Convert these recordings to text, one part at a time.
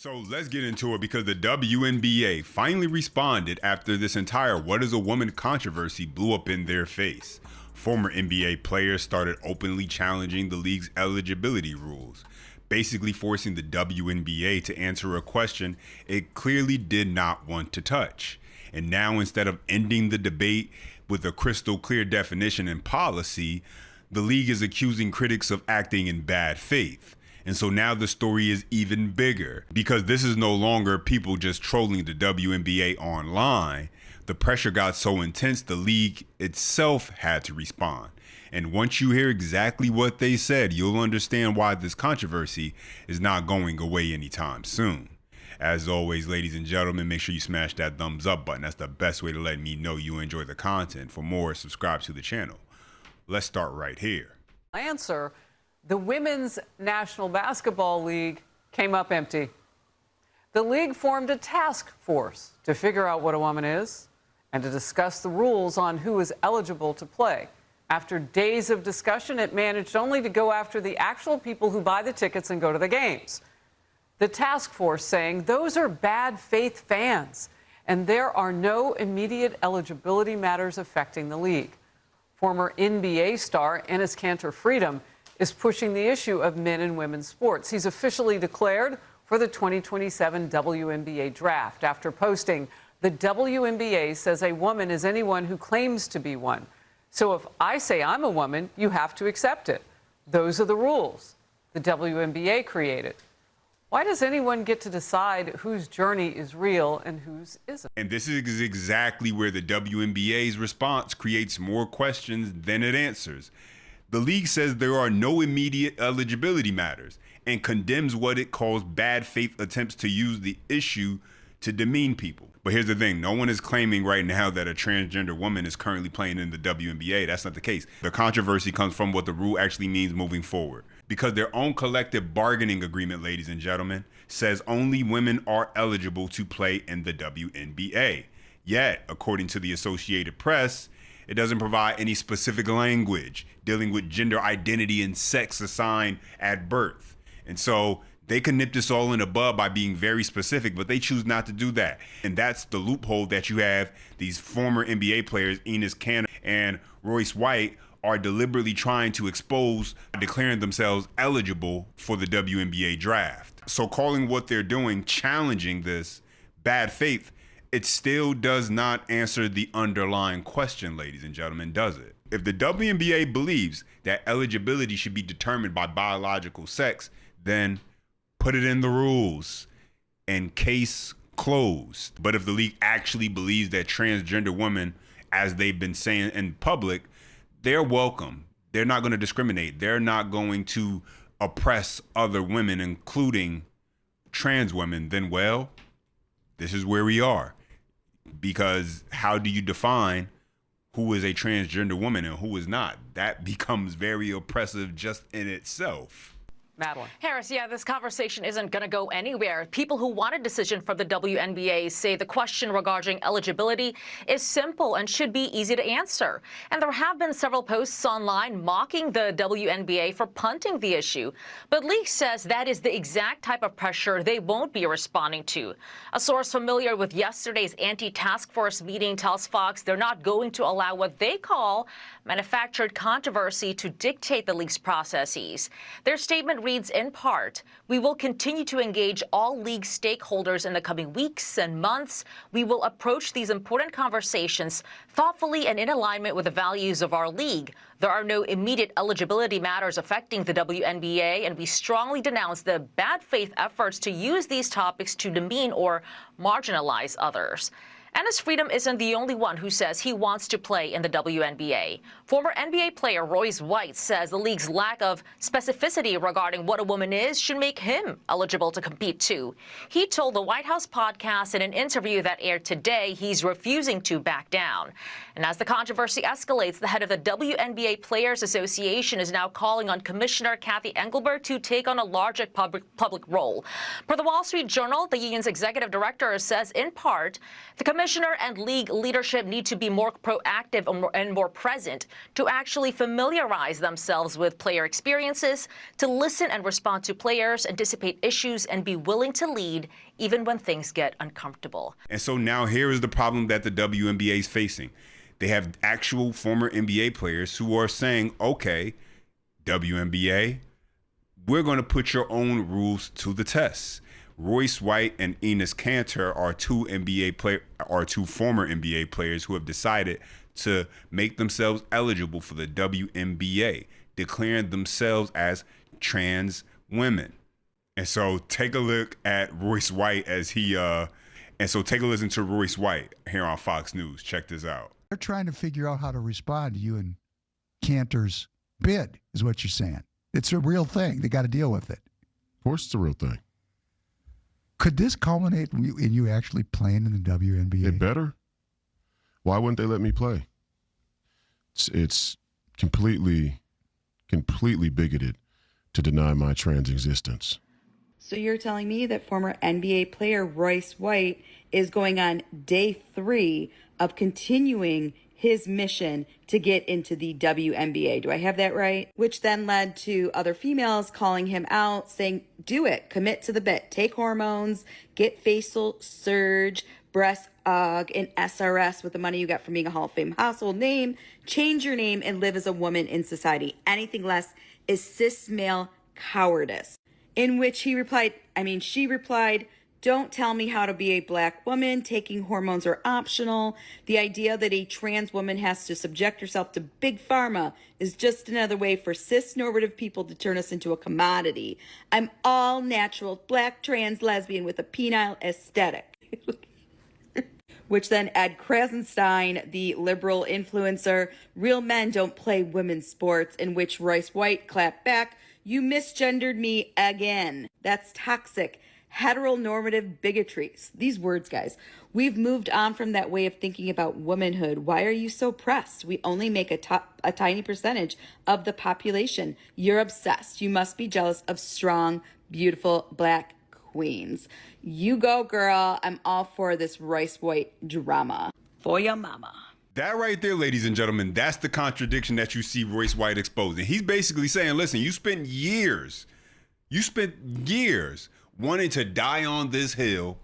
So let's get into it because the WNBA finally responded after this entire "what is a woman" controversy blew up in their face. Former NBA players started openly challenging the league's eligibility rules, basically forcing the WNBA to answer a question it clearly did not want to touch. And now, instead of ending the debate with a crystal clear definition and policy, the league is accusing critics of acting in bad faith. And so now the story is even bigger because this is no longer people just trolling the WNBA online. The pressure got so intense, the league itself had to respond. And once you hear exactly what they said, you'll understand why this controversy is not going away anytime soon. As always, ladies and gentlemen, make sure you smash that thumbs up button. That's the best way to let me know you enjoy the content. For more, subscribe to the channel. Let's start right here. Answer. The Women's National Basketball League came up empty. The league formed a task force to figure out what a woman is and to discuss the rules on who is eligible to play. After days of discussion, it managed only to go after the actual people who buy the tickets and go to the games. The task force saying those are bad faith fans and there are no immediate eligibility matters affecting the league. Former NBA star Enes Kanter Freedom is pushing the issue of men and women's sports. He's officially declared for the 2027 WNBA draft after posting, "The WNBA says a woman is anyone who claims to be one. So if I say I'm a woman, you have to accept it. Those are the rules the WNBA created." Why does anyone get to decide whose journey is real and whose isn't? And this is exactly where the WNBA's response creates more questions than it answers. The league says there are no immediate eligibility matters and condemns what it calls bad faith attempts to use the issue to demean people. But here's the thing, no one is claiming right now that a transgender woman is currently playing in the WNBA. That's not the case. The controversy comes from what the rule actually means moving forward. Because their own collective bargaining agreement, ladies and gentlemen, says only women are eligible to play in the WNBA. Yet, according to the Associated Press, it doesn't provide any specific language dealing with gender identity and sex assigned at birth. And so they can nip this all in the bud by being very specific, but they choose not to do that. And that's the loophole that you have these former NBA players, Enes Kanter and Royce White, are deliberately trying to expose, declaring themselves eligible for the WNBA draft. So calling what they're doing, challenging this bad faith, it still does not answer the underlying question, ladies and gentlemen, does it? If the WNBA believes that eligibility should be determined by biological sex, then put it in the rules and case closed. But if the league actually believes that transgender women, as they've been saying in public, they're welcome. They're not going to discriminate. They're not going to oppress other women, including trans women, then, well, this is where we are. Because how do you define who is a transgender woman and who is not? That becomes very oppressive just in itself. Madeline. Harris, yeah, this conversation isn't going to go anywhere. People who want a decision from the WNBA say the question regarding eligibility is simple and should be easy to answer. And there have been several posts online mocking the WNBA for punting the issue. But league says that is the exact type of pressure they won't be responding to. A source familiar with yesterday's anti-task force meeting tells Fox they're not going to allow what they call manufactured controversy to dictate the league's processes. Their statement reads in part, "We will continue to engage all league stakeholders in the coming weeks and months. We will approach these important conversations thoughtfully and in alignment with the values of our league. There are no immediate eligibility matters affecting the WNBA, and we strongly denounce the bad faith efforts to use these topics to demean or marginalize others." Enes Freedom isn't the only one who says he wants to play in the WNBA. Former NBA player Royce White says the league's lack of specificity regarding what a woman is should make him eligible to compete too. He told the White House podcast in an interview that aired today he's refusing to back down. And as the controversy escalates, the head of the WNBA Players Association is now calling on Commissioner Kathy Engelbert to take on a larger public role. Per the Wall Street Journal, the union's executive director says in part, the commission commissioner and league leadership need to be more proactive and more present to actually familiarize themselves with player experiences, to listen and respond to players, anticipate issues, and be willing to lead even when things get uncomfortable. And so now here is the problem that the WNBA is facing. They have actual former NBA players who are saying, okay, WNBA, we're going to put your own rules to the test. Royce White and Enes Kanter are two former NBA players who have decided to make themselves eligible for the WNBA, declaring themselves as trans women. And so take a look at Royce White take a listen to Royce White here on Fox News. Check this out. They're trying to figure out how to respond to you and Cantor's bid, is what you're saying. It's a real thing. They got to deal with it. Of course it's a real thing. Could this culminate in you actually playing in the WNBA? It better. Why wouldn't they let me play? It's completely bigoted to deny my trans existence. So you're telling me that former NBA player Royce White is going on day 3 of continuing his mission to get into the WNBA. Do I have that right? Which then led to other females calling him out, saying, do it, commit to the bit, take hormones, get facial surge, breast aug, and SRS with the money you got from being a Hall of Fame household name, change your name and live as a woman in society. Anything less is cis male cowardice. In which she replied, don't tell me how to be a black woman. Taking hormones are optional. The idea that a trans woman has to subject herself to big pharma is just another way for cis normative people to turn us into a commodity. I'm all natural, black, trans, lesbian with a penile aesthetic. Which then Ed Krasenstein, the liberal influencer, real men don't play women's sports, in which Royce White clapped back, you misgendered me again. That's toxic. Heteronormative bigotry. These words, guys. We've moved on from that way of thinking about womanhood. Why are you so pressed? We only make a tiny percentage of the population. You're obsessed. You must be jealous of strong, beautiful black queens. You go, girl. I'm all for this Royce White drama. For your mama. That right there, ladies and gentlemen, that's the contradiction that you see Royce White exposing. He's basically saying, listen, you spent years wanting to die on this hill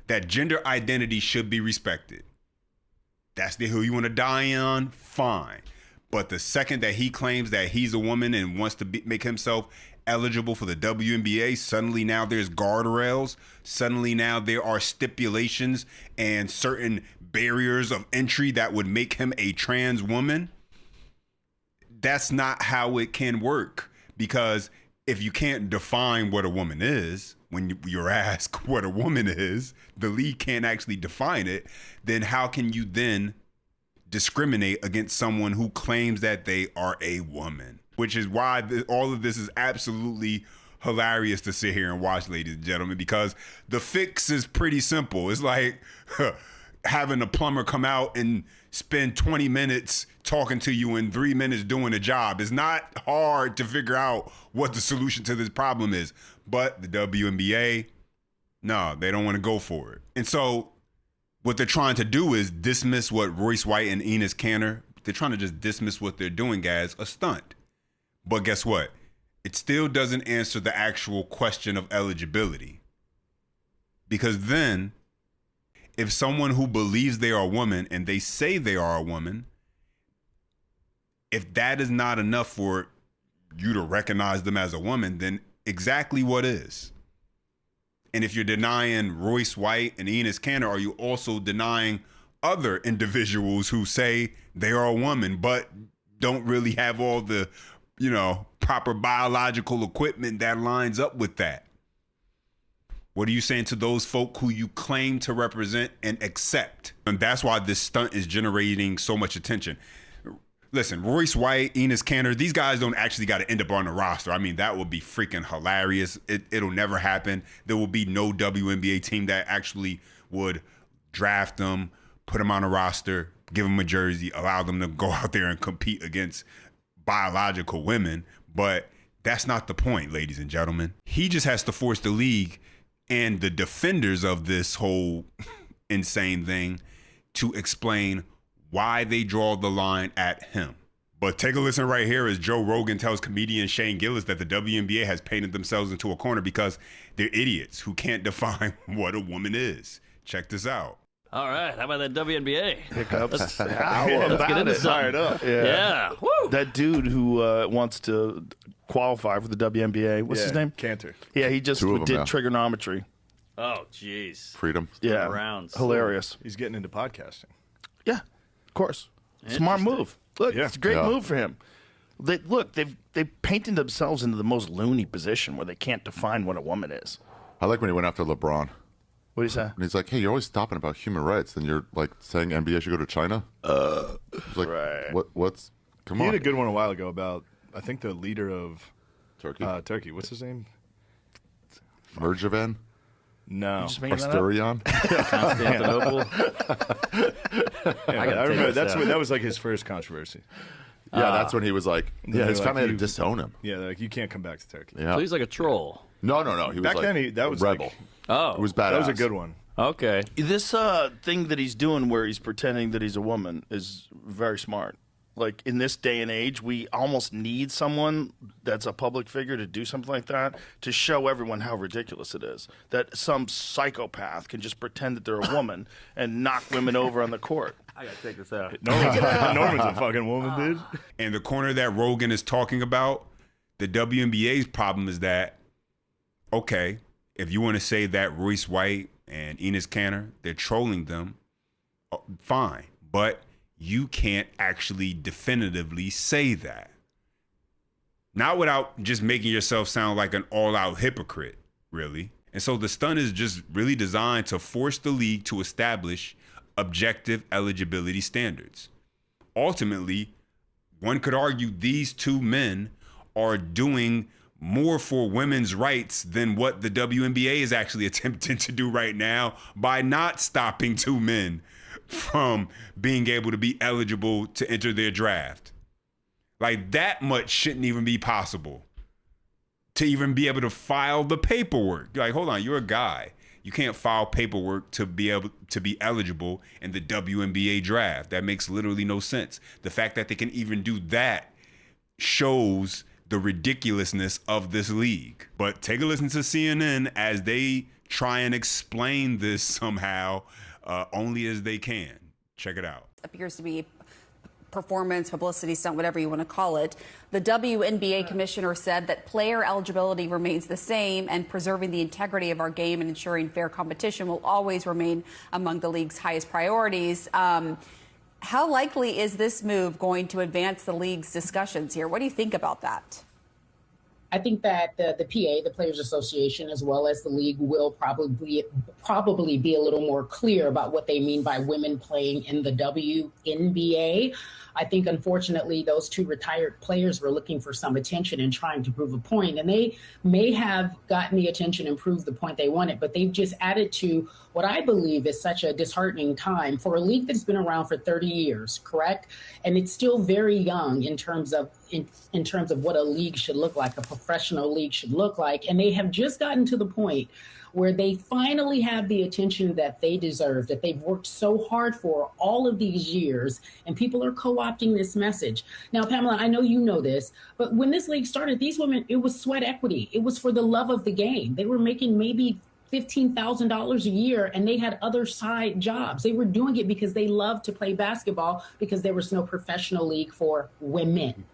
that gender identity should be respected. That's the hill you want to die on? Fine. But the second that he claims that he's a woman and wants to make himself eligible for the WNBA, suddenly now there's guardrails. Suddenly now there are stipulations and certain barriers of entry that would make him a trans woman. That's not how it can work, because if you can't define what a woman is, when you're asked what a woman is, the league can't actually define it, then how can you then discriminate against someone who claims that they are a woman? Which is why all of this is absolutely hilarious to sit here and watch, ladies and gentlemen, because the fix is pretty simple. It's like having a plumber come out and spend 20 minutes talking to you and 3 minutes doing a job. It's not hard to figure out what the solution to this problem is. But the WNBA, no, they don't want to go for it. And so what they're trying to do is dismiss what Royce White and Enes Kanter, they're trying to just dismiss what they're doing as a stunt. But guess what? It still doesn't answer the actual question of eligibility. Because then, if someone who believes they are a woman and they say they are a woman, if that is not enough for you to recognize them as a woman, then exactly what is? And if you're denying Royce White and Enes Kanter, are you also denying other individuals who say they are a woman but don't really have all the, proper biological equipment that lines up with that? What are you saying to those folk who you claim to represent and accept? And that's why this stunt is generating so much attention. Listen, Royce White, Enes Kanter, these guys don't actually got to end up on the roster. I mean, that would be freaking hilarious. It'll never happen. There will be no WNBA team that actually would draft them, put them on a roster, give them a jersey, allow them to go out there and compete against biological women. But that's not the point, ladies and gentlemen. He just has to force the league and the defenders of this whole insane thing to explain why they draw the line at him. But take a listen right here as Joe Rogan tells comedian Shane Gillis that the WNBA has painted themselves into a corner because they're idiots who can't define what a woman is. Check this out. All right, how about that WNBA? Hiccups. How about it? Fired up. Yeah. Woo. That dude who wants to qualify for the WNBA, what's his name? Cantor. Yeah, he just Two of them did now. trigonometry. Oh, jeez. Freedom. Yeah, Rounds. hilarious. He's getting into podcasting. Yeah, of course. Smart move. Look, Yeah. it's a great Yeah. move for him. They've painted themselves into the most loony position where they can't define what a woman is. I like when he went after LeBron. What do you say? And he's like, hey, you're always stopping about human rights. And you're like saying NBA should go to China? He's like, Right. what's, come He on. had a good one a while ago about, I think, the leader of Turkey? Turkey. What's his name? Merjavan? No. Just making that up? Asturion? Constantinople. Yeah, I remember that was like his first controversy. Yeah, that's when he was like, yeah, his like, family had to you- disown him. Yeah, they're like, you can't come back to Turkey. Yeah. So he's like a troll. No. He was Back like then, that was a rebel. like- Oh. It was badass. That was a good one. Okay. This thing that he's doing where he's pretending that he's a woman is very smart. Like, in this day and age, we almost need someone that's a public figure to do something like that to show everyone how ridiculous it is. That some psychopath can just pretend that they're a woman and knock women over on the court. I got to take this out. Norman's a fucking woman, dude. And the corner that Rogan is talking about, the WNBA's problem is that, okay, if you want to say that Royce White and Enes Kanter, they're trolling them, fine. But you can't actually definitively say that. Not without just making yourself sound like an all-out hypocrite, really. And so the stunt is just really designed to force the league to establish objective eligibility standards. Ultimately, one could argue these two men are doing more for women's rights than what the WNBA is actually attempting to do right now by not stopping two men from being able to be eligible to enter their draft. Like, that much shouldn't even be possible to even be able to file the paperwork. You're like, hold on, you're a guy. You can't file paperwork to be able to be eligible in the WNBA draft. That makes literally no sense. The fact that they can even do that shows the ridiculousness of this league. But take a listen to CNN as they try and explain this somehow, only as they can. Check it out. Appears to be performance, publicity stunt, whatever you want to call it. The WNBA commissioner said that player eligibility remains the same and preserving the integrity of our game and ensuring fair competition will always remain among the league's highest priorities. How likely is this move going to advance the league's discussions here? What do you think about that? I think that the PA, the Players Association, as well as the league, will probably be a little more clear about what they mean by women playing in the WNBA. I think, unfortunately, those two retired players were looking for some attention and trying to prove a point, and they may have gotten the attention and proved the point they wanted, but they've just added to what I believe is such a disheartening time for a league that's been around for 30 years, correct? And it's still very young in terms of in terms of what a league should look like, a professional league should look like, and they have just gotten to the point where they finally have the attention that they deserve, that they've worked so hard for all of these years, and people are co-opting this message. Now, Pamela, I know you know this, but when this league started, these women, it was sweat equity. It was for the love of the game. They were making maybe $15,000 a year, and they had other side jobs. They were doing it because they loved to play basketball because there was no professional league for women.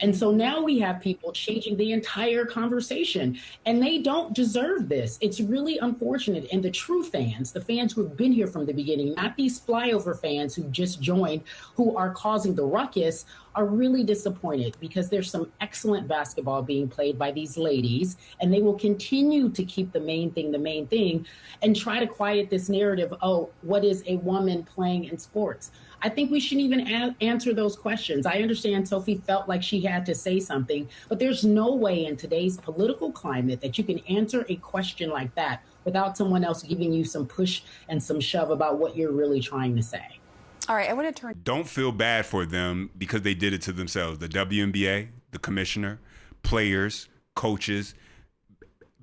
And so now we have people changing the entire conversation, and they don't deserve this. It's really unfortunate. And the true fans, the fans who have been here from the beginning, not these flyover fans who just joined, who are causing the ruckus, are really disappointed because there's some excellent basketball being played by these ladies, and they will continue to keep the main thing and try to quiet this narrative, oh, what is a woman playing in sports? I think we shouldn't even answer those questions. I understand Sophie felt like she had to say something, but there's no way in today's political climate that you can answer a question like that without someone else giving you some push and some shove about what you're really trying to say. All right, I want to turn. Don't feel bad for them because they did it to themselves. The WNBA, the commissioner, players, coaches,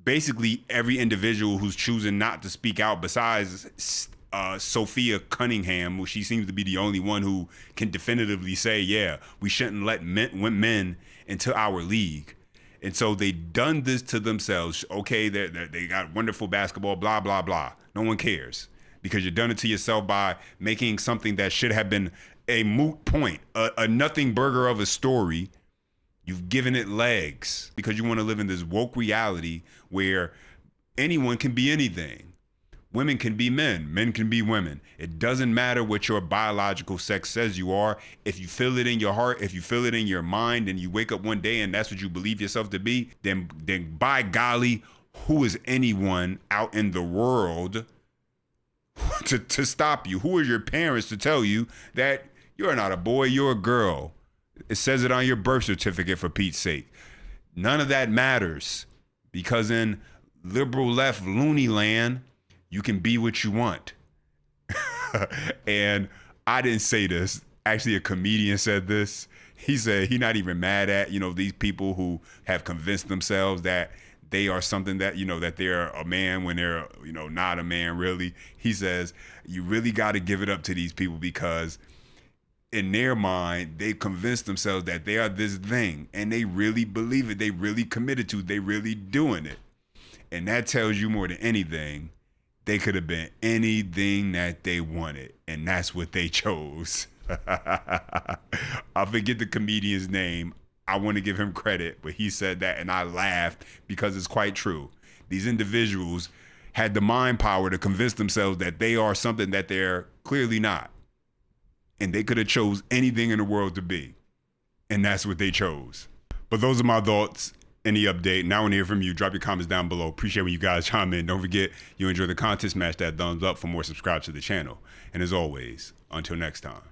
basically every individual who's choosing not to speak out besides Sophia Cunningham, who she seems to be the only one who can definitively say, yeah, we shouldn't let men into our league. And so they done this to themselves. Okay, they got wonderful basketball, blah, blah, blah. No one cares because you've done it to yourself by making something that should have been a moot point, a nothing burger of a story. You've given it legs because you want to live in this woke reality where anyone can be anything. Women can be men can be women. It doesn't matter what your biological sex says you are. If you feel it in your heart, if you feel it in your mind, and you wake up one day and that's what you believe yourself to be, then by golly, who is anyone out in the world to stop you? Who are your parents to tell you that you're not a boy, you're a girl? It says it on your birth certificate, for Pete's sake. None of that matters because in liberal left loony land, you can be what you want. And I didn't say this. Actually, a comedian said this. He said he's not even mad at, these people who have convinced themselves that they are something that, that they're a man when they're, not a man really. He says, you really got to give it up to these people because in their mind, they convinced themselves that they are this thing and they really believe it. They really committed to it. They really doing it. And that tells you more than anything, they could have been anything that they wanted, and that's what they chose. I forget the comedian's name. I want to give him credit, but he said that, and I laughed because it's quite true. These individuals had the mind power to convince themselves that they are something that they're clearly not, and they could have chose anything in the world to be, and that's what they chose. But those are my thoughts. Any update. Now I want to hear from you. Drop your comments down below. Appreciate when you guys chime in. Don't forget, you enjoy the content, smash that thumbs up. For more, subscribe to the channel. And as always, until next time.